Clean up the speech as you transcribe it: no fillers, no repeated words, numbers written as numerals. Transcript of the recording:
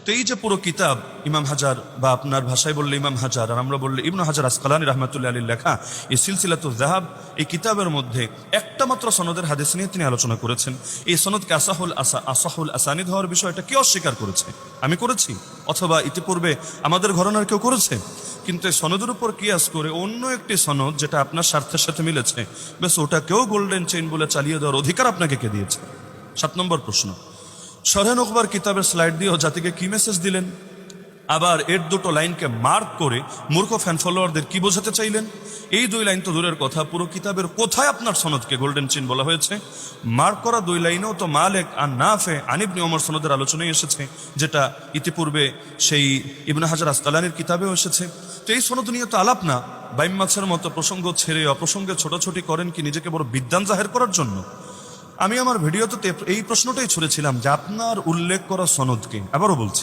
তো এই যে পুরো কিতাব ইমাম হাজার বা আপনার ভাষায় বললে ইমাম হাজার আর আমরা বললে ইবনু হাজার আসকালানী রাহমাতুল্লাহ আলাইহির লেখা এই সিলসিলাতুয যাহাব, এই কিতাবের মধ্যে একটা মাত্র সনদের হাদিস নিয়ে তিনি আলোচনা করেছেন। এই সনদকে আসাহুল আসানিদ হওয়ার বিষয়টা কে অস্বীকার করেছে? আমি করেছি, অথবা ইতিপূর্বে আমাদের ঘরানার কেউ করেছে? কিন্তু এই সনদের উপর কিয়াস করে অন্য একটি সনদ যেটা আপনার স্বার্থের সাথে মিলেছে, বেশ ওটাকেও গোল্ডেন চেইন বলে চালিয়ে দেওয়ার অধিকার আপনাকে কে দিয়েছে? 7 নম্বর প্রশ্ন, শরহে নুখবার কিতাবের স্লাইড দিয়েও জাতিকে কি মেসেজ দিলেন? আবার এর দুটো লাইনকে মার্ক করে মূর্খ ফ্যান ফলোয়ারদের কি বোঝাতে চাইলেন? এই 2 লাইন তো দূরের কথা, পুরো কিতাবের কোথায় আপনার সনদকে গোল্ডেন চেইন বলা হয়েছে? মার্ক করা 2 লাইনেও তো মালিক আর নাফে আন ইবনে ওমর সনদের আলোচনায় এসেছে, যেটা ইতিপূর্বে সেই ইবনে হাজার আসকালানির কিতাবেও এসেছে। তো এই সনদ নিয়ে তো আলাপ না। বাইম মাছের মতো প্রসঙ্গ ছেড়ে অপ্রসঙ্গে ছোটাছুটি করেন কি নিজেকে বড় বিদ্বান জাহের করার জন্য? আমি আমার ভিডিওতে এই প্রশ্নটাই ছুড়েছিলাম যে আপনার উল্লেখ করা সনদকে, আবারও বলছি,